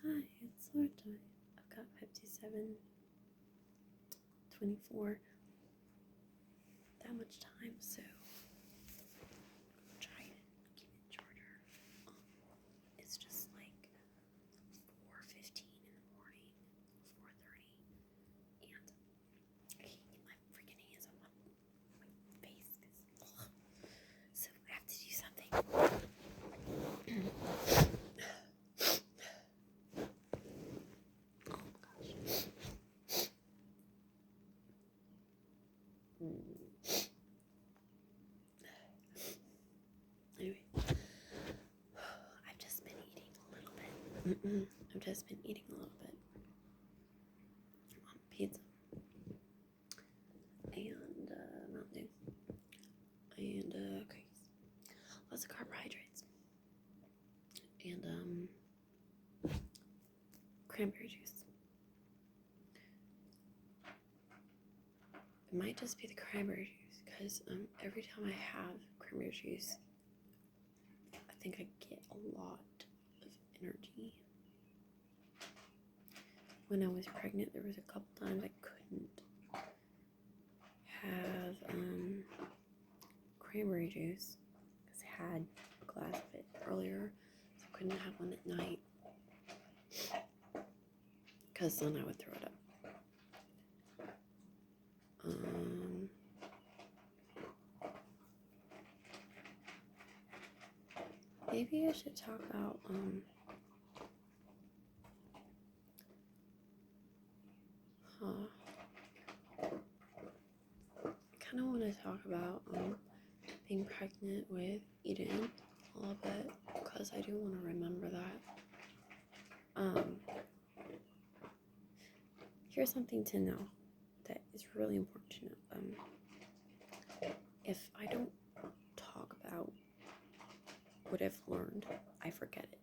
Hi, it's Lord time. I've got 57:24. That much time, so I'll try to keep it shorter. It's just like 4:15 in the morning, 4:30, and I can't get my freaking hands on my face, so I have to do something. Anyway, I've just been eating a little bit. I've just been eating a little bit. Pizza and Mountain Dew and cookies. Lots of carbohydrates and cranberry juice. It might just be the cranberry juice because every time I have cranberry juice, I think I get a lot of energy. When I was pregnant, there was a couple times I couldn't have cranberry juice because I had a glass of it earlier, so I couldn't have one at night because then I would throw it up. Maybe I should talk about I kind of want to talk about being pregnant with Eden a little bit because I do want to remember that. Here's something to know that is really important to know. If I don't talk about what I've learned, I forget it.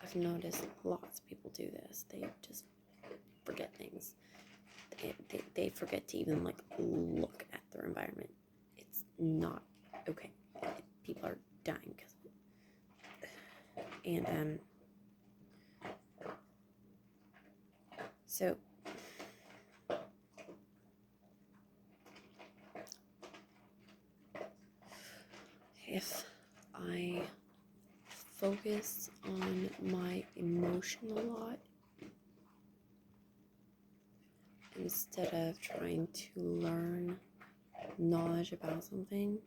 I've noticed lots of people do this. They just forget things. They forget to even look at their environment. It's not okay. People are dying because of it. And so if I focus on my emotion a lot instead of trying to learn knowledge about something,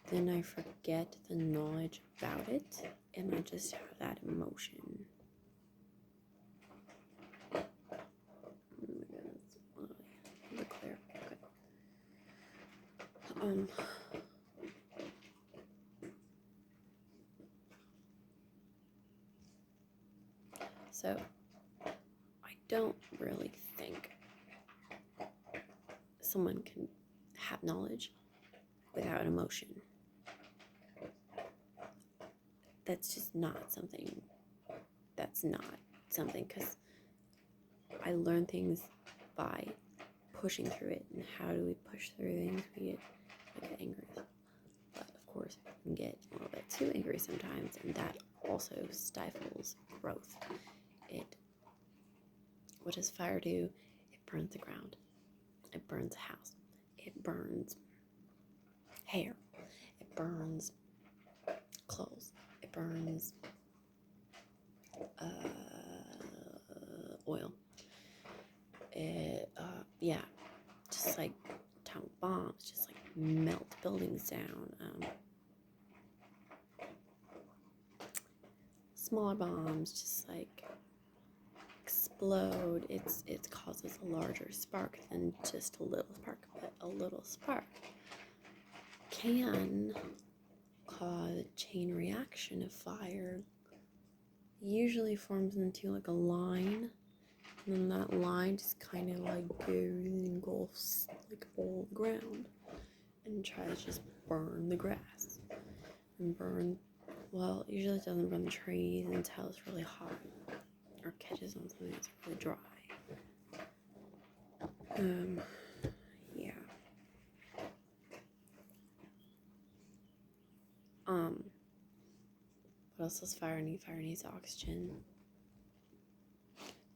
then I forget the knowledge about it and I just have that emotion. Oh my goodness. The clear. Okay. So I don't really think someone can have knowledge without emotion. That's just not something. That's not something because I learn things by pushing through it. And how do we push through things? We get angry. But of course, we can get a little bit too angry sometimes, and that also stifles growth. What does fire do? It burns the ground. It burns a house. It burns hair. It burns clothes. It burns oil. It just like atomic bombs, just like melt buildings down. Smaller bombs just like explode. It causes a larger spark than just a little spark, but a little spark can cause a chain reaction of fire. Usually forms into like a line, and then that line just kind of like goes and engulfs like all the ground and tries to just burn the grass and well, it usually doesn't burn the trees until it's really hot or catches on something that's really dry. Yeah. what else does fire need? Fire needs oxygen.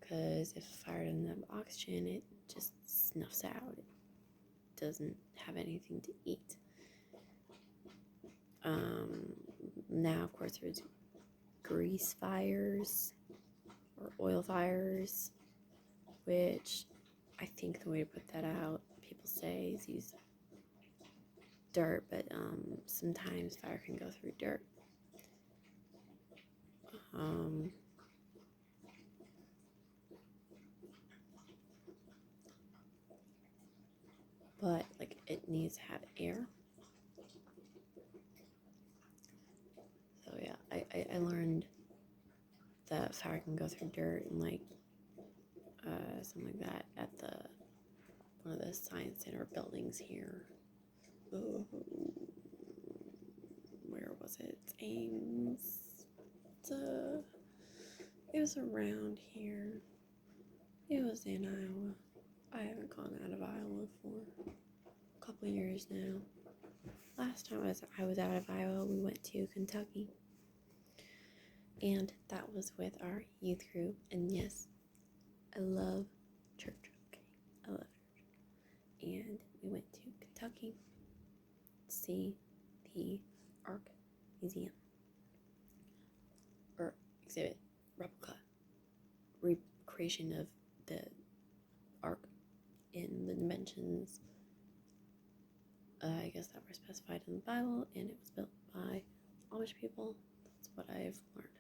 Because if fire doesn't have oxygen, it just snuffs out. It doesn't have anything to eat. Now, of course, there's grease fires or oil fires, which I think the way to put that out, people say, is use dirt, but sometimes fire can go through dirt. But like it needs to have air. So yeah, I learned that fire can go through dirt and like something like that at one of the science center buildings here. Oh, where was it? Ames. It was around here. It was in Iowa. I haven't gone out of Iowa for a couple of years now. Last time I was out of Iowa, we went to Kentucky. And that was with our youth group. And yes, I love church. Okay, I love church. And we went to Kentucky to see the Ark Museum. Or exhibit, replica, recreation of the Ark in the dimensions, I guess, that were specified in the Bible, and it was built by Amish people. That's what I've learned.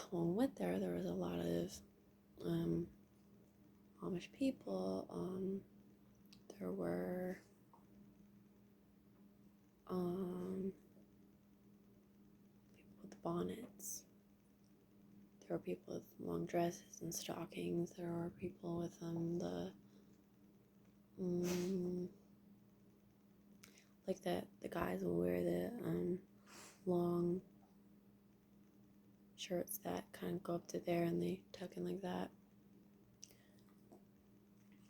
When we went there, there was a lot of Amish people. There were people with bonnets. There were people with long dresses and stockings. There were people with the guys will wear the long shirts that kind of go up to there and they tuck in like that.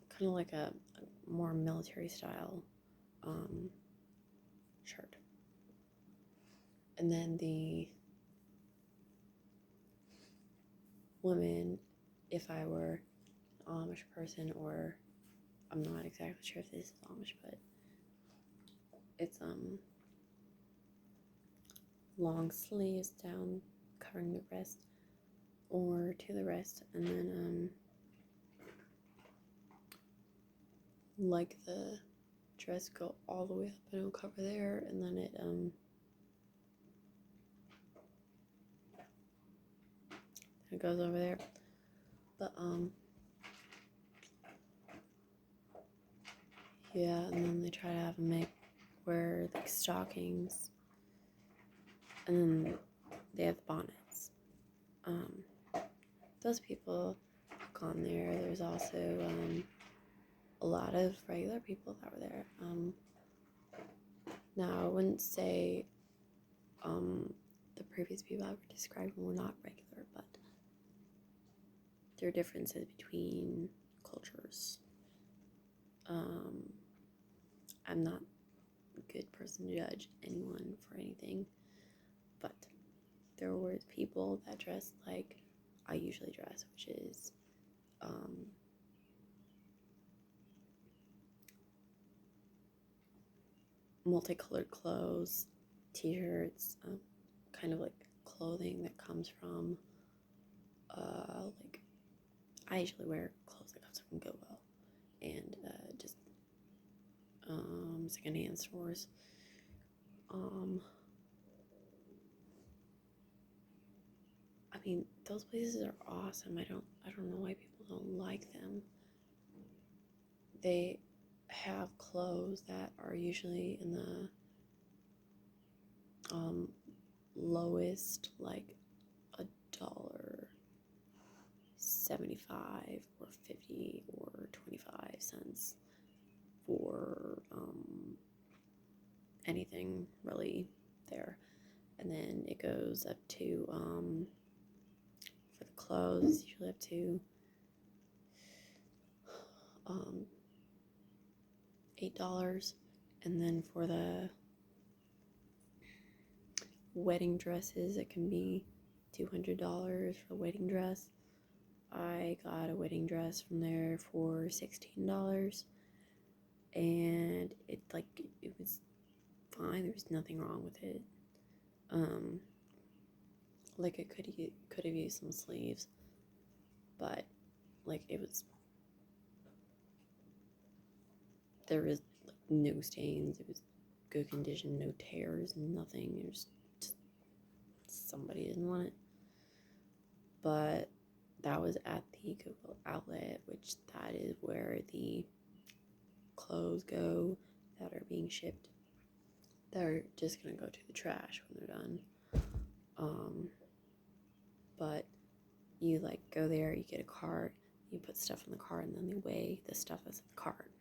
Kind of like a more military style shirt. And then the women, if I were an Amish person, or I'm not exactly sure if this is Amish, but it's long sleeves down covering the wrist or to the wrist, and then like the dress go all the way up and it'll cover there, and then it goes over there. But yeah, and then they try to have them wear like stockings, and then they have bonnets. Those people have gone there. There's also a lot of regular people that were there. Now I wouldn't say the previous people I were describing were not regular, but there are differences between cultures. I'm not a good person to judge anyone for anything, but there were people that dressed like I usually dress, which is multicolored clothes, t-shirts, kind of like clothing that comes from like I usually wear clothes that comes from Goodwill and just secondhand stores. I mean, those places are awesome. I don't know why people don't like them. They have clothes that are usually in the lowest, like $1.75 or 50 or 25 cents for anything really there. And then it goes up to for the clothes, usually up to $8, and then for the wedding dresses. It can be $200 for a wedding dress. I got a wedding dress from there for $16, and it was fine. There was nothing wrong with it. Like it could have used some sleeves, but like there was like no stains. It was good condition, no tears, nothing. It was just somebody didn't want it. But that was at the Goodwill outlet, which that is where the clothes go that are being shipped. They're just gonna go to the trash when they're done. But you like go there, you get a cart, you put stuff in the cart, and then they weigh the stuff that's in the cart.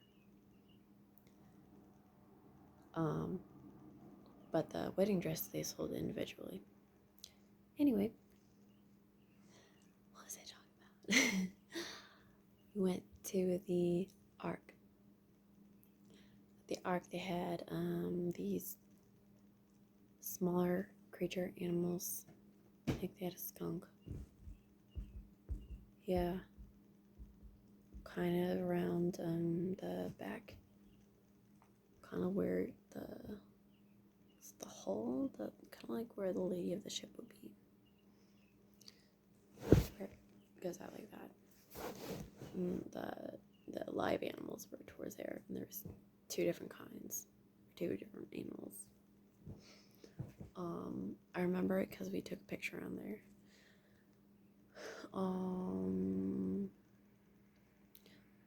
But the wedding dress they sold individually. Anyway, what was I talking about? We went to the Ark. At the Ark, they had these smaller creature animals. I think they had a skunk. Yeah. Kind of around the back. Kind of where the hull, kind of like where the lady of the ship would be. Where it goes out like that. And the live animals were towards there, and there's two different kinds, two different animals. I remember it because we took a picture on there.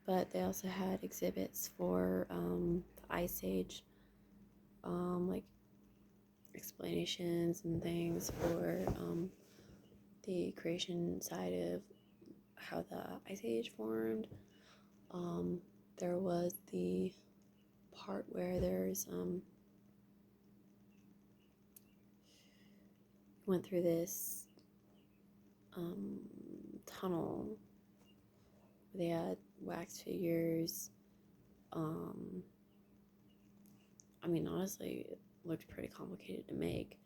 But they also had exhibits for the Ice Age, like explanations and things for the creation side of how the Ice Age formed. There was the part where there's went through this tunnel. They had wax figures. I mean, honestly, it looked pretty complicated to make.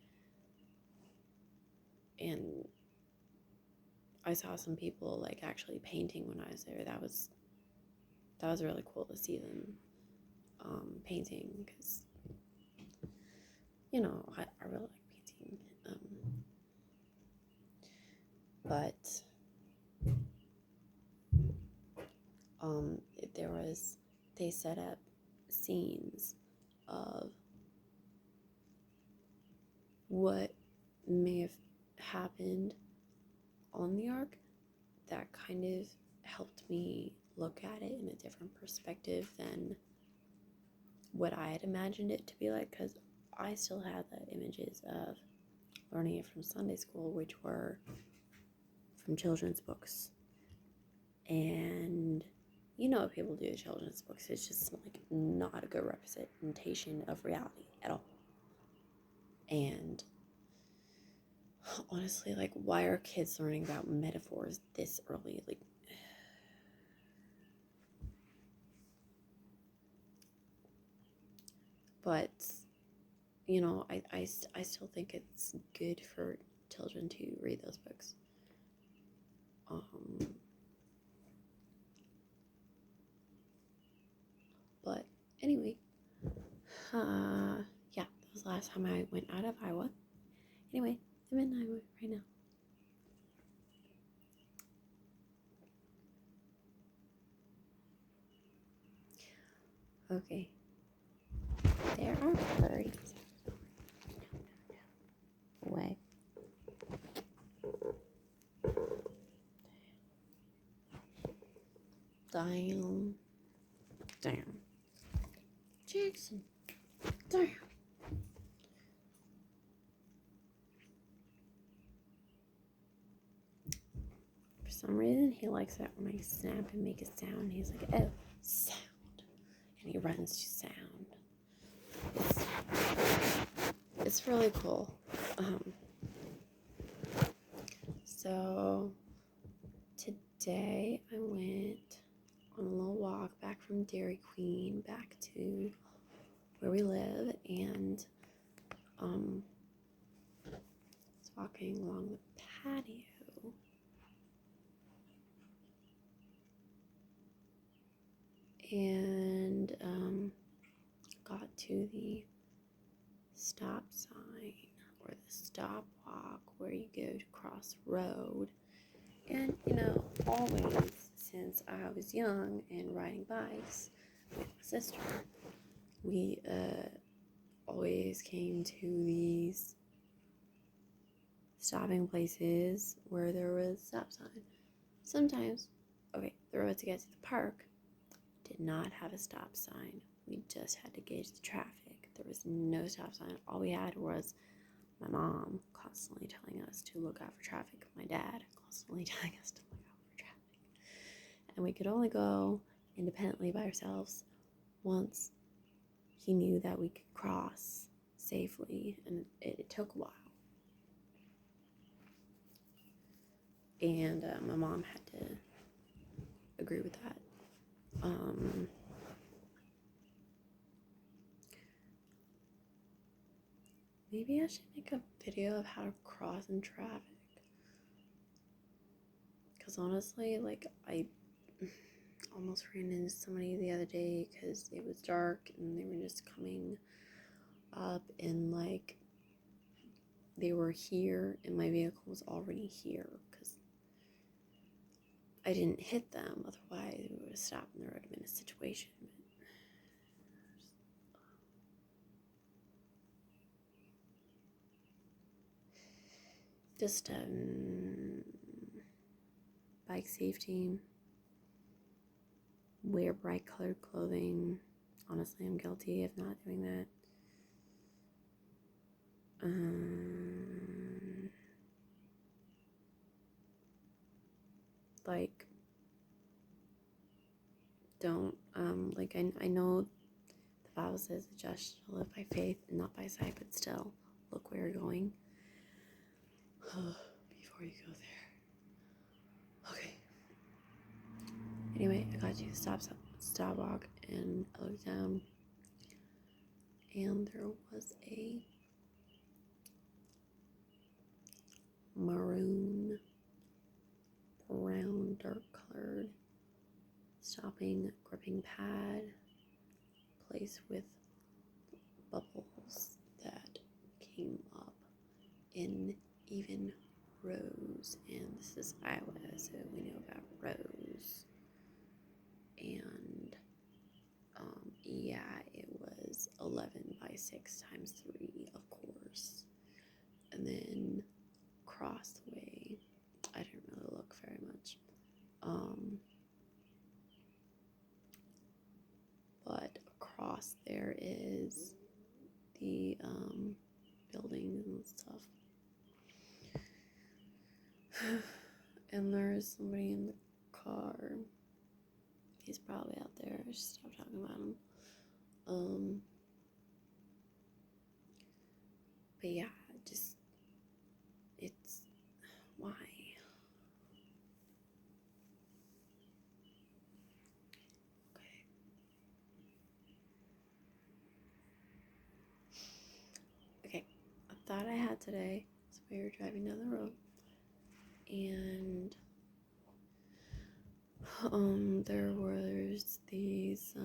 And I saw some people like actually painting when I was there. That was really cool to see them painting, because you know I really like painting. But they set up scenes of what may have happened on the Ark that kind of helped me look at it in a different perspective than what I had imagined it to be like, because I still had the images of learning it from Sunday school, which were from children's books. And you know what people do with children's books, it's just like not a good representation of reality at all. And honestly, like, why are kids learning about metaphors this early? Like, but you know, I still think it's good for children to read those books. But anyway, yeah, that was the last time I went out of Iowa. Anyway, I'm in Iowa right now. Okay. There are birds. Away. Damn. Jackson. Damn. For some reason, he likes that when I snap and make a sound. He's like, oh, sound. And he runs to sound. It's really cool. So today I went on a little walk back from Dairy Queen back to where we live, and walking along the patio, and got to the stop sign or the stop walk where you go to cross the road. And always since I was young and riding bikes with my sister, we always came to these stopping places where there was a stop sign. Sometimes, the road to get to the park did not have a stop sign. We just had to gauge the traffic. There was no stop sign. All we had was my mom constantly telling us to look out for traffic, my dad constantly telling us to look out for traffic. And we could only go independently by ourselves once he knew that we could cross safely, and it took a while. And my mom had to agree with that. Maybe I should make a video of how to cross in traffic. Because honestly, I almost ran into somebody the other day because it was dark and they were just coming up and they were here and my vehicle was already here because I didn't hit them. Otherwise, we would have stopped and there would have been a situation. Just bike safety, wear bright colored clothing. Honestly, I'm guilty of not doing that. Don't I know the Bible says the just shall live by faith and not by sight, but still look where you're going before you go there. Okay. Anyway, I got to the stop walk and I looked down and there was a maroon, brown, dark colored stopping gripping pad place with bubbles that came up in even rows. And this is Iowa, so we know about rows. And it was 11 by 6 times 3, of course. And then crossway, I didn't really look very much. But across there is the buildings and stuff. And there's somebody in the car. He's probably out there. I should stop talking about him. But yeah, it's why. Okay, a thought I had today. So we were driving down the road, and there was these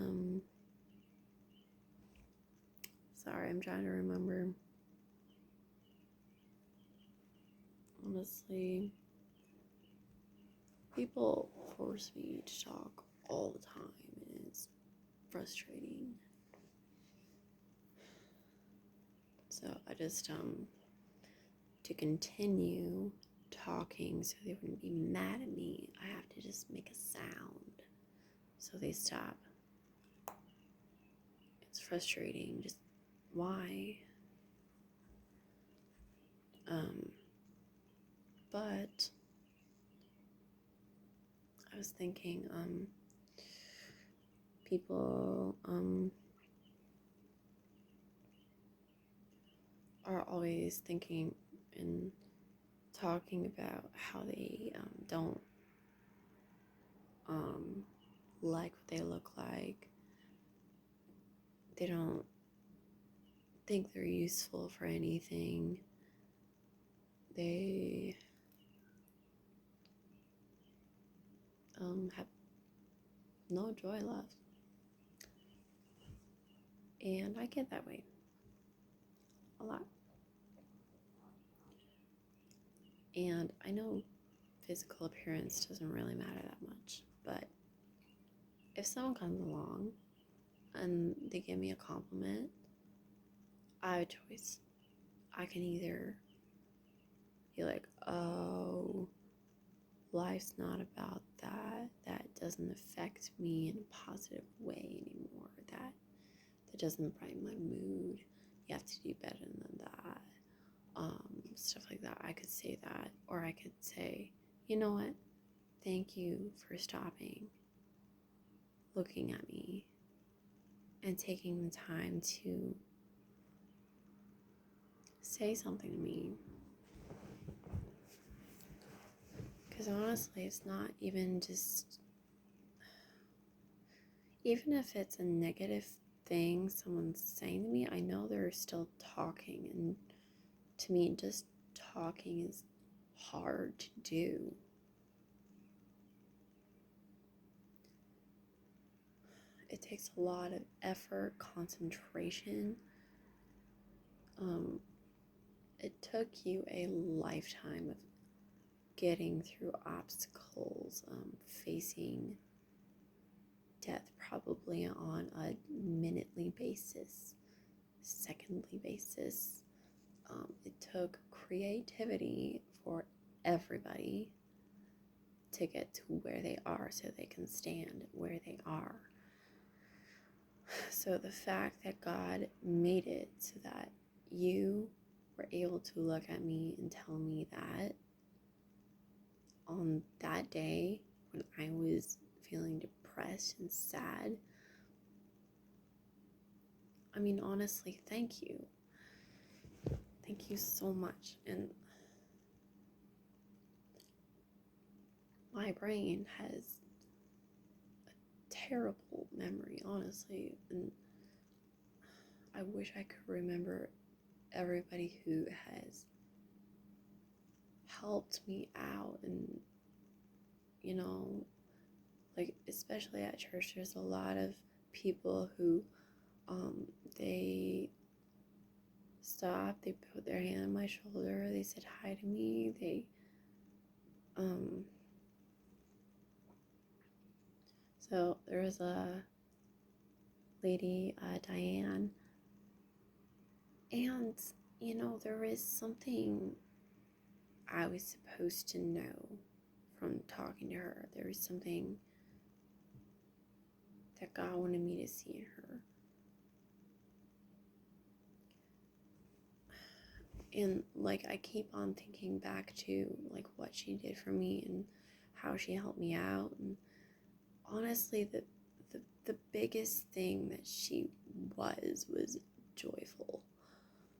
sorry, I'm trying to remember. Honestly, people force me to talk all the time, and it's frustrating. So I just to continue talking so they wouldn't be mad at me, I have to just make a sound so they stop. It's frustrating. Just why? But I was thinking people are always thinking and talking about how they don't like what they look like. They don't think they're useful for anything. they have no joy left. And I get that way a lot. And I know physical appearance doesn't really matter that much, but if someone comes along and they give me a compliment, I have a choice. I can either be like, oh, life's not about that. That doesn't affect me in a positive way anymore. That doesn't brighten my mood. You have to do better than that. Stuff like that. I could say that, or I could say, you know what? Thank you for stopping, looking at me, and taking the time to say something to me. Because honestly, it's not even just, even if it's a negative thing someone's saying to me, I know they're still talking, and to me, just talking is hard to do. It takes a lot of effort, concentration. It took you a lifetime of getting through obstacles, facing death probably on a minutely basis, secondly basis. It took creativity for everybody to get to where they are so they can stand where they are. So the fact that God made it so that you were able to look at me and tell me that on that day when I was feeling depressed and sad, I mean, honestly, thank you. Thank you so much. And my brain has a terrible memory, honestly, and I wish I could remember everybody who has helped me out. And you know, like especially at church, there's a lot of people who they stopped, they put their hand on my shoulder, they said hi to me, they so there was a lady, Diane, and you know, there is something I was supposed to know from talking to her. There was something that God wanted me to see in her. And like I keep on thinking back to like what she did for me and how she helped me out. And honestly, the biggest thing that she was joyful.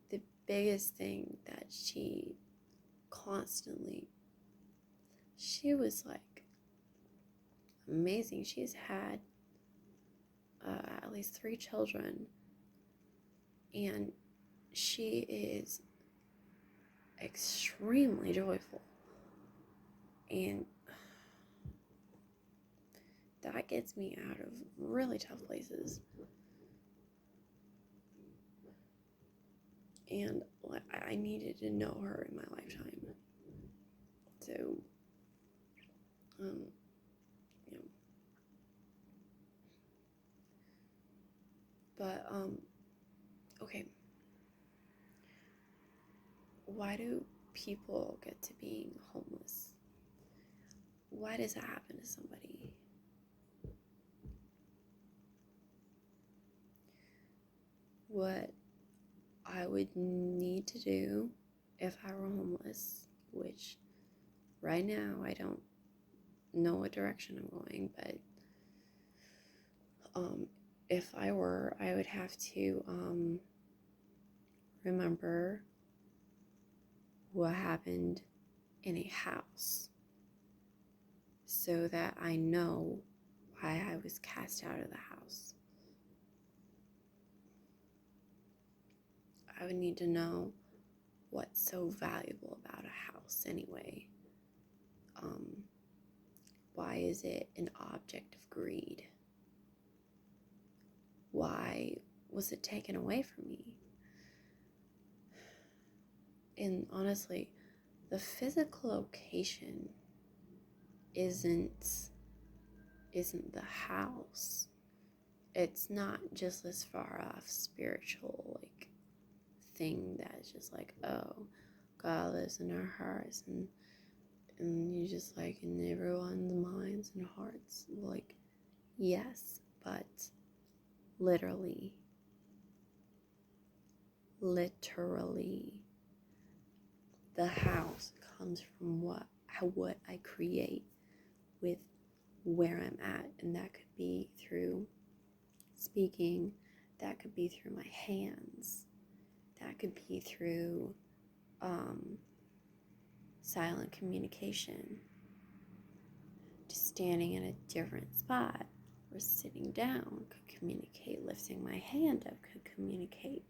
The biggest thing that she constantly, she was like amazing. She's had at least 3 children, and she is extremely joyful. And that gets me out of really tough places. And I needed to know her in my lifetime. So, yeah. But, okay. Why do people get to being homeless? Why does that happen to somebody? What I would need to do if I were homeless, which right now I don't know what direction I'm going, but if I were, I would have to remember what happened in a house so that I know why I was cast out of the house. I would need to know what's so valuable about a house anyway? Why is it an object of greed? Why was it taken away from me? And honestly, the physical location isn't the house. It's not just this far off spiritual thing that's just oh, God lives in our hearts, and you just in everyone's minds and hearts. Yes, but literally, the house comes from what I create with where I'm at, and that could be through speaking, that could be through my hands, that could be through silent communication, just standing in a different spot or sitting down could communicate, lifting my hand up could communicate,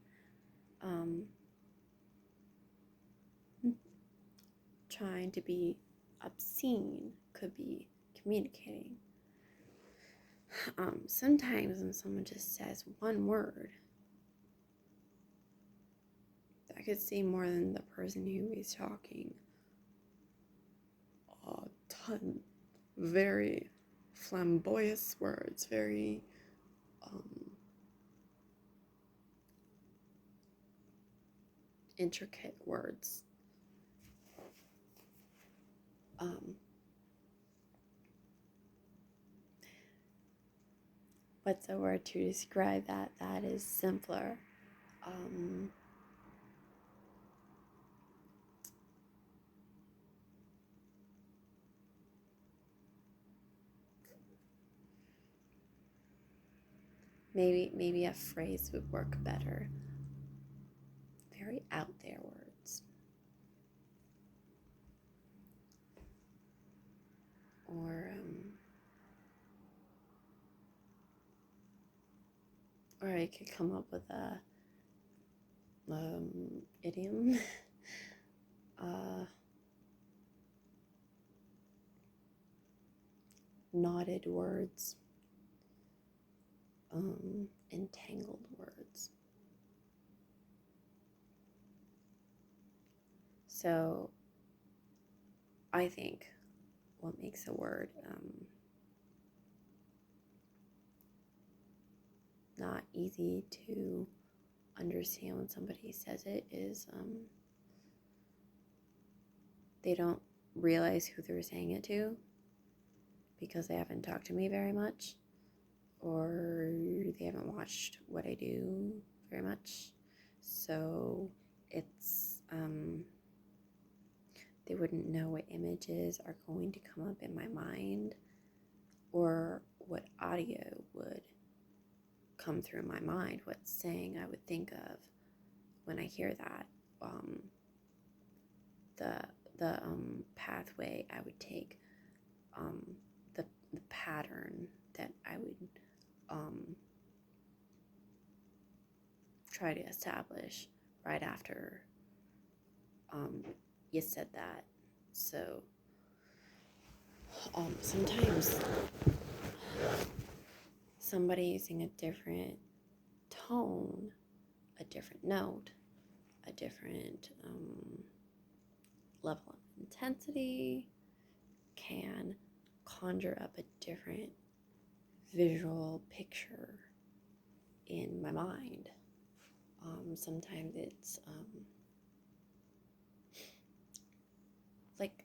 trying to be obscene could be communicating. Sometimes when someone just says one word, I could say more than the person who is talking a ton. Very flamboyant words, very intricate words. What's a word to describe that is simpler? Maybe a phrase would work better. Very out there words. Or I could come up with a idiom. Knotted words. Entangled words. So I think what makes a word not easy to understand when somebody says it is they don't realize who they're saying it to because they haven't talked to me very much, or they haven't watched what I do very much. So it's they wouldn't know what images are going to come up in my mind or what audio would come through my mind, what saying I would think of when I hear that. The pathway I would take, the pattern that I would try to establish right after you said that. So sometimes somebody using a different tone, a different note, a different level of intensity can conjure up a different visual picture in my mind. Sometimes it's like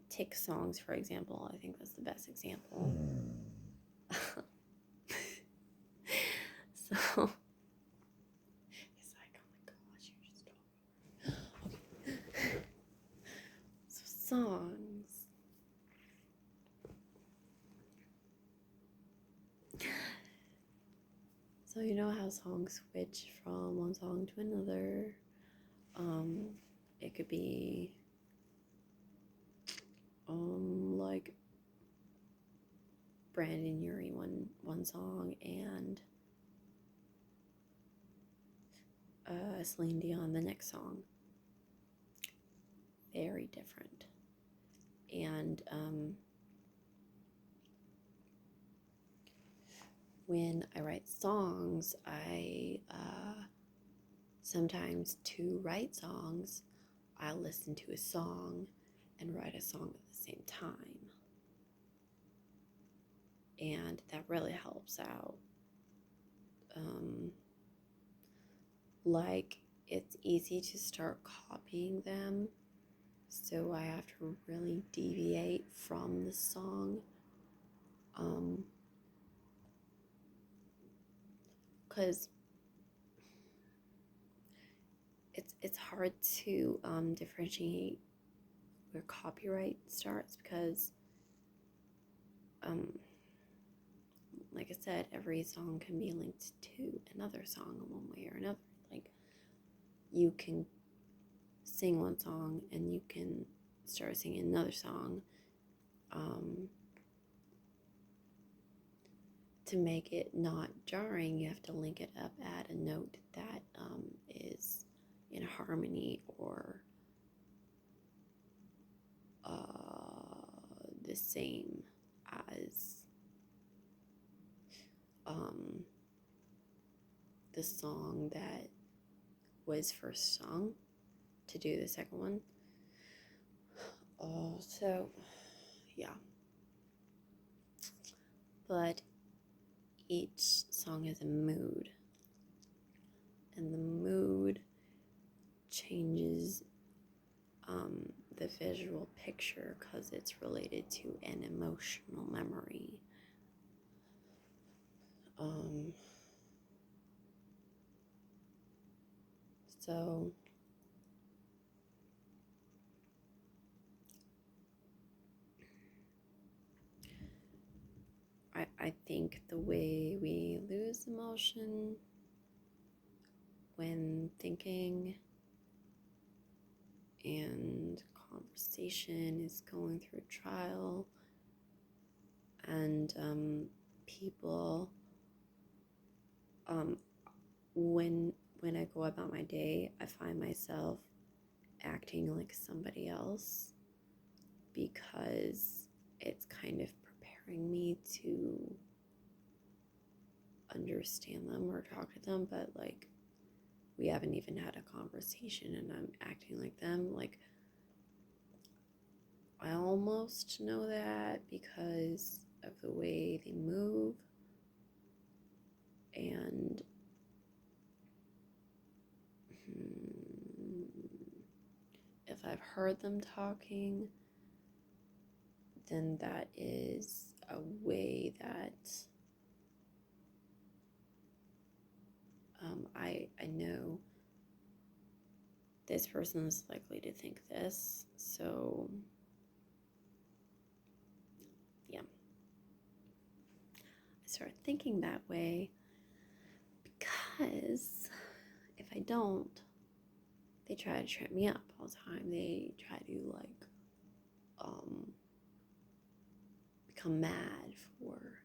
Tick songs, for example. I think that's the best example. So it's like, oh my gosh, you just talk. Okay. So songs. So you know how songs switch from one song to another. It could be like Brandon Urie one song and Celine Dion the next song. very different. And when I write songs, I sometimes to write songs, I'll listen to a song and write a song at the same time. And that really helps out. Like, it's easy to start copying them, so I have to really deviate from the song. Because it's hard to differentiate where copyright starts, because like I said, every song can be linked to another song in one way or another. Like, you can sing one song and you can start singing another song. To make it not jarring, you have to link it up, add a note that is in harmony or the same as the song that was first sung, to do the second one. So yeah, but each song has a mood, and the mood changes the visual picture because it's related to an emotional memory. So I think the way we lose emotion when thinking and conversation is going through a trial, and people, when I go about my day, I find myself acting like somebody else, because it's kind of preparing me to understand them or talk to them, but like, we haven't even had a conversation and I'm acting like them. Like, I almost know that because of the way they move, and if I've heard them talking, then that is a way that I know this person is likely to think this. So yeah, I started thinking that way because if I don't, they try to trip me up all the time. They try to like become mad for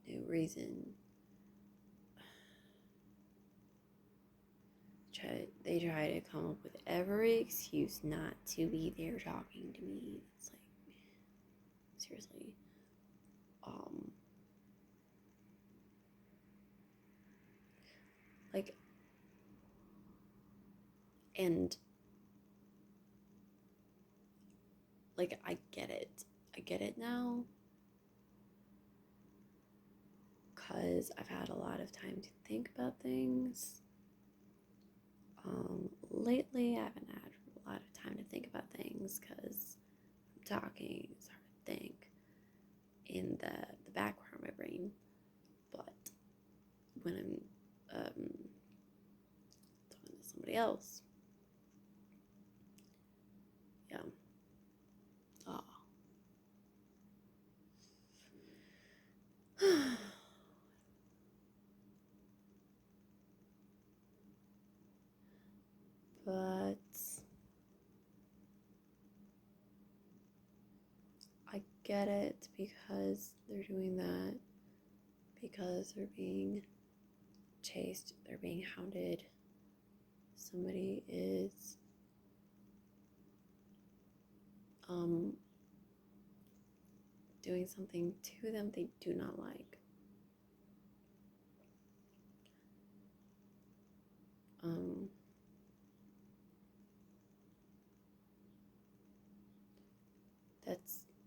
no reason. They try to come up with every excuse not to be there talking to me. It's like, seriously. Like, and like, I get it now, because I've had a lot of time to think about things. Lately I haven't had a lot of time to think about things because I'm talking, it's hard to think in the background of my brain. But when I'm talking to somebody else, yeah. But I get it, because they're doing that because they're being chased, they're being hounded. Somebody is um, doing something to them they do not like.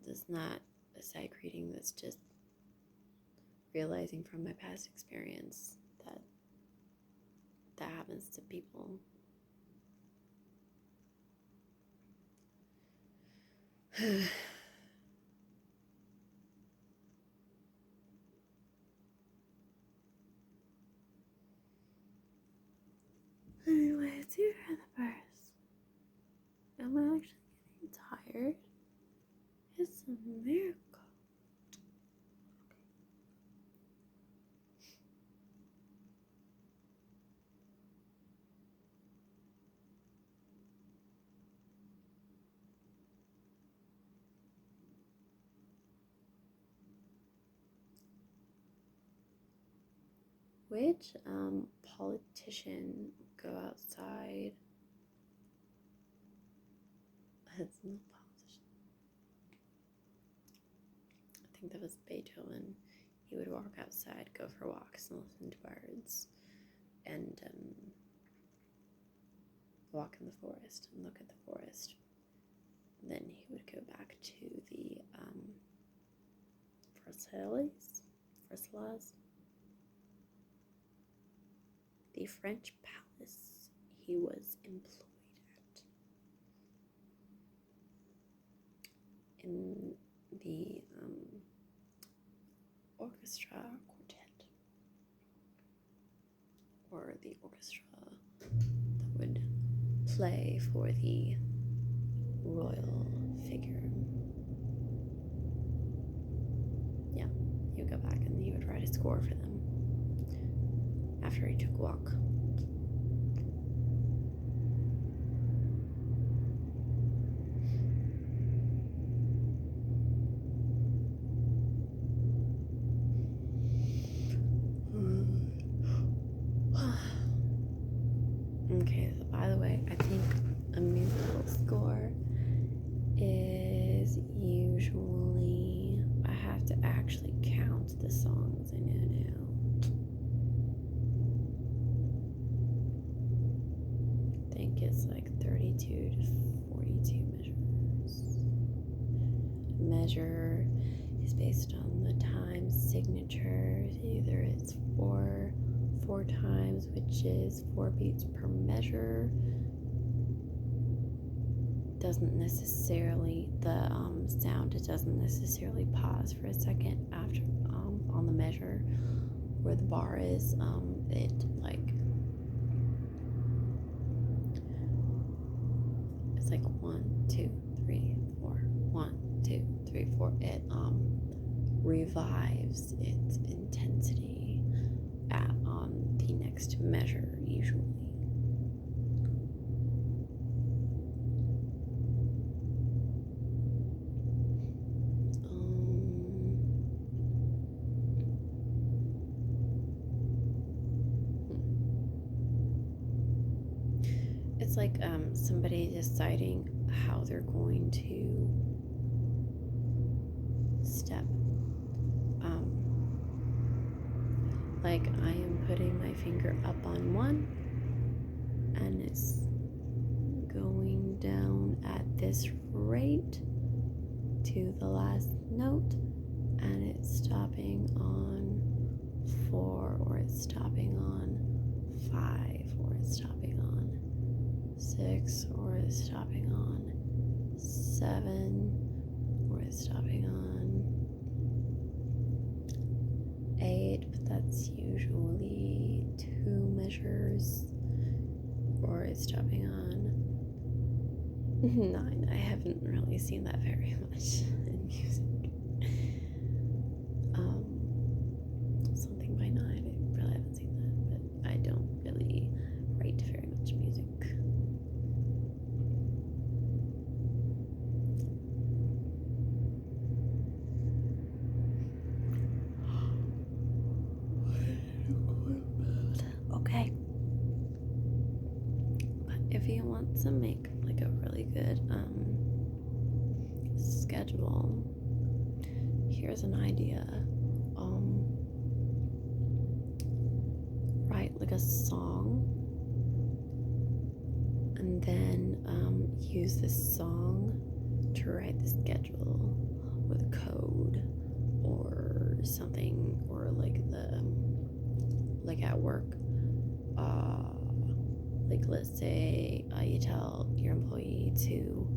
That's not a psych reading, that's just realizing from my past experience that that happens to people. Anyway, it's here for the birds. Am I actually getting tired? It's a miracle. Which politician go outside? It's no politician. I think that was Beethoven. He would walk outside, go for walks, and listen to birds, and walk in the forest and look at the forest. Then he would go back to the Versailles, the French palace he was employed at, in the orchestra quartet, or the orchestra that would play for the royal figure. Yeah, he would go back and he would write a score for them after he took a walk. Okay, so by the way, I think a musical score is usually, I have to actually count the songs I know now. I think it's like 32 to 42 measures. A measure is based on the time signature. Either it's four times, which is 4 beats per measure. Doesn't necessarily, the sound, it doesn't necessarily pause for a second after on the measure where the bar is. It like, it's like 1, 2, 3, 4, 1, 2, 3, 4. It revives its intensity on the next measure usually. It's like somebody deciding how they're going to step. Like I am putting my finger up on one and it's going down at this rate to the last note, and it's stopping on 4, or it's stopping on 5, or it's stopping on 6, or it's stopping on 7, or it's stopping on 8, but that's usually 2 measures, or it's stopping on 9. I haven't really seen that very much in music. Something by 9, I really haven't seen that, but I don't really write very much music. Okay. But if you want to make like a really good schedule, here's an idea. Write like a song, and then use this song to write the schedule with code or something, or like at work. Like let's say you tell your employee to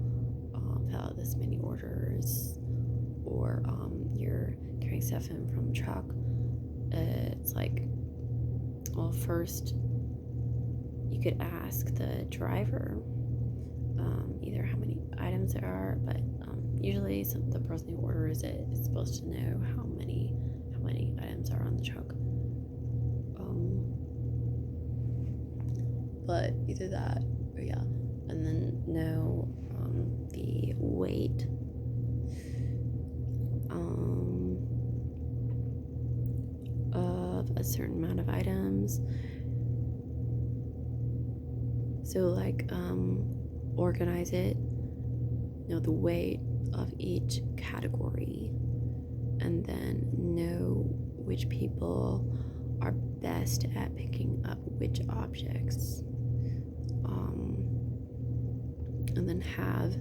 fill out this many orders, or you're carrying stuff in from a truck. It's like, well, first you could ask the driver either how many items there are, but usually the person who orders it is supposed to know how many items are on the truck. But either that or yeah, and then know the weight of a certain amount of items. So like organize it, know the weight of each category, and then know which people are best at picking up which objects, and then have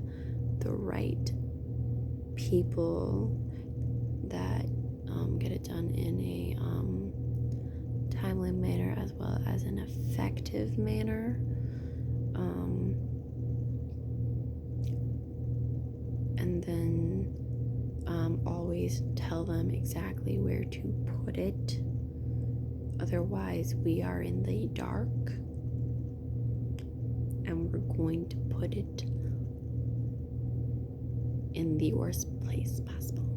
the right people that get it done in a timely manner as well as an effective manner. And then always tell them exactly where to put it. Otherwise, we are in the dark and we're going to put it in the worst place possible.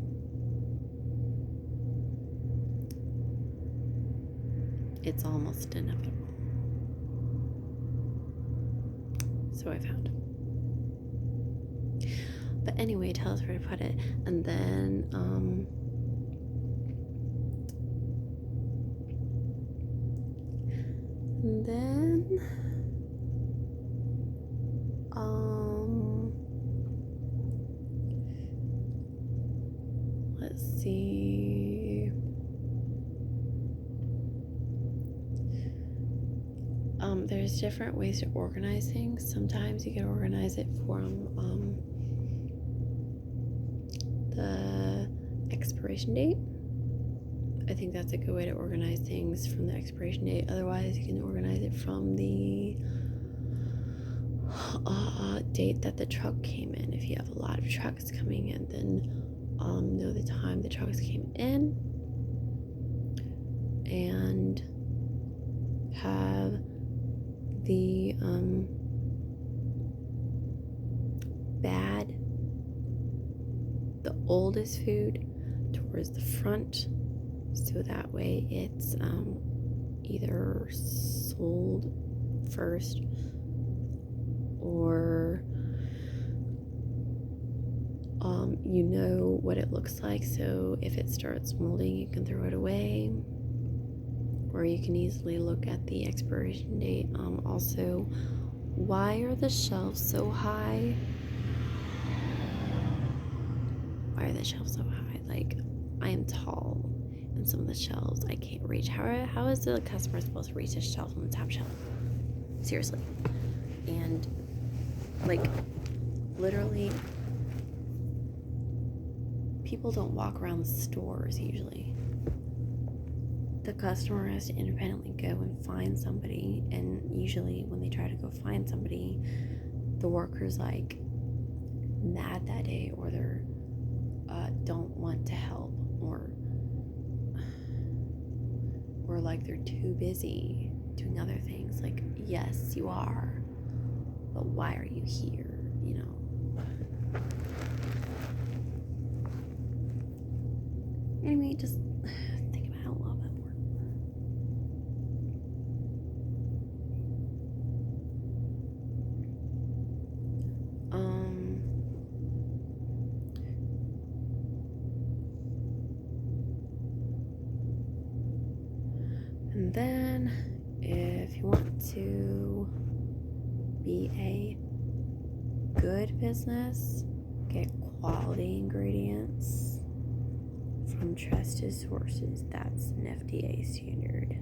It's almost inevitable. So I found. But anyway, tell us where to put it, and then let's see. There's different ways to organize things. Sometimes you can organize it from the expiration date. I think that's a good way to organize things, from the expiration date. Otherwise, you can organize it from the date that the truck came in. If you have a lot of trucks coming in, then know the time the trucks came in, and have the the oldest food towards the front, so that way it's either sold first, or you know what it looks like, so if it starts molding you can throw it away, or you can easily look at the expiration date. Also, why are the shelves so high? Why are the shelves so high? Like, I am tall, and some of the shelves I can't reach. How is the customer supposed to reach a shelf on the top shelf? Seriously. And like, literally, people don't walk around the stores usually. The customer has to independently go and find somebody, and usually when they try to go find somebody, the worker's like mad that day, or they're don't want to help, or like they're too busy doing other things. Like, yes, you are, but why are you here, you know? Anyway, just think about it a little bit more. And then if you want to be a good business, get quality ingredients from trusted sources. That's an FDA standard.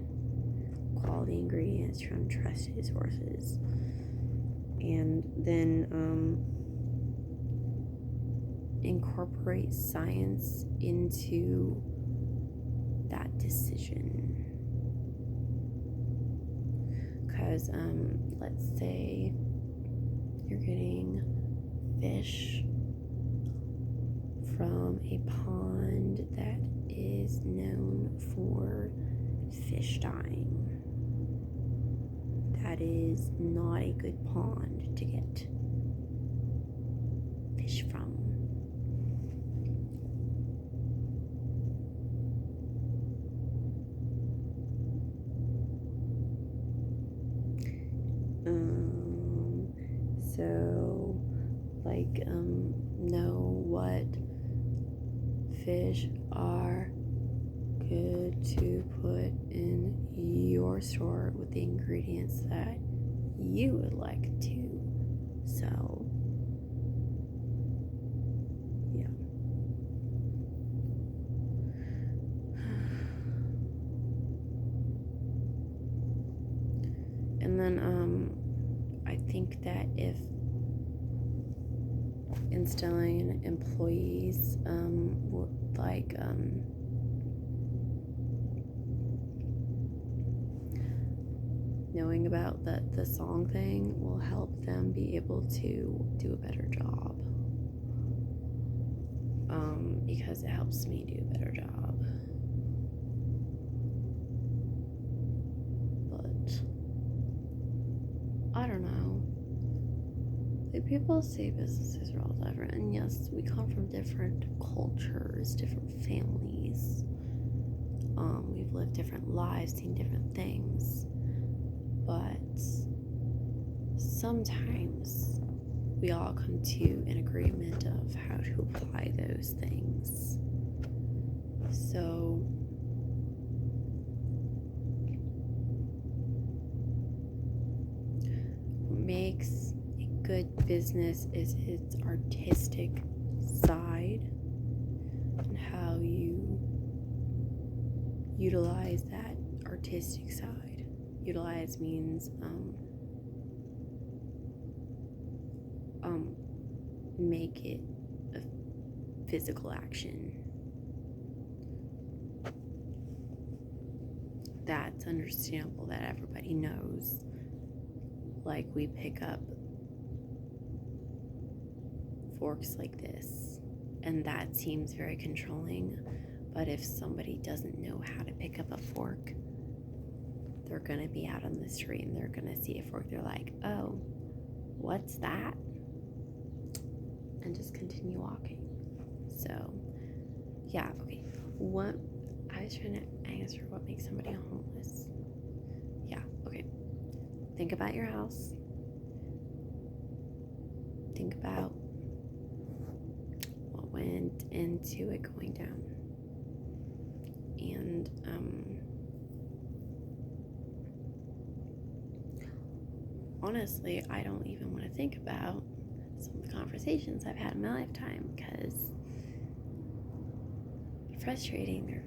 Quality ingredients from trusted sources. And then incorporate science into that decision. Because let's say you're getting fish from a pond that is known for fish dying. That is not a good pond to get fish from. So, know what fish are good to put in your store with the ingredients that you would like to sell. Yeah. And then I think that if instilling employees knowing about the song thing will help them be able to do a better job, because it helps me do a better job. But I don't know. People say businesses are all different, and yes, we come from different cultures, different families. We've lived different lives, seen different things, but sometimes we all come to an agreement of how to apply those things. So what makes a good business is its artistic side and how you utilize that artistic side. Utilize means make it a physical action. That's understandable, that everybody knows. Like, we pick up forks like this, and that seems very controlling. But if somebody doesn't know how to pick up a fork, they're gonna be out on the street and they're gonna see a fork. They're like, oh, what's that? And just continue walking. So, yeah, okay. What I was trying to answer, what makes somebody homeless? Yeah, okay. Think about your house. Think about what went into it going down. And honestly, I don't even want to think about some of the conversations I've had in my lifetime, because they're frustrating.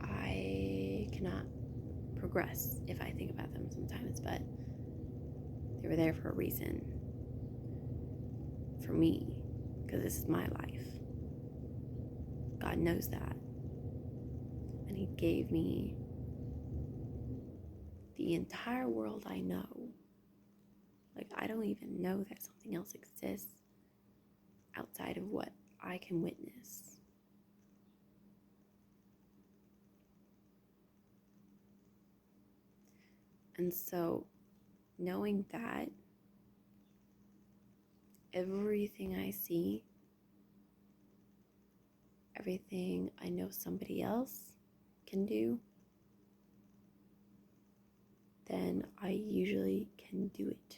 I cannot progress if I think about them sometimes, but they were there for a reason. For me, because this is my life. God knows that. And He gave me the entire world I know. Like, I don't even know that something else exists outside of what I can witness. And so, knowing that everything I see, everything I know somebody else can do, then I usually can do it.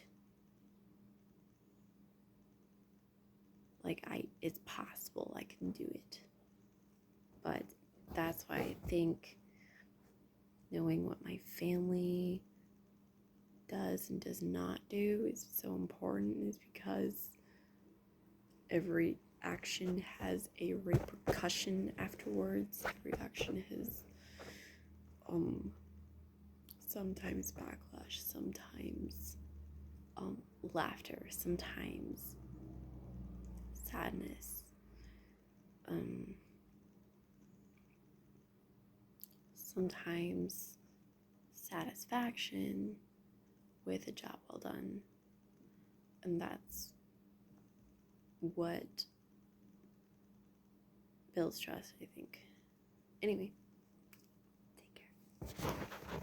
Like, it's possible I can do it. But that's why I think knowing what my family does and does not do is so important, is because every action has a repercussion afterwards. Every action has sometimes backlash, sometimes laughter, sometimes sadness, sometimes satisfaction with a job well done. And that's what builds trust, I think. Anyway, take care.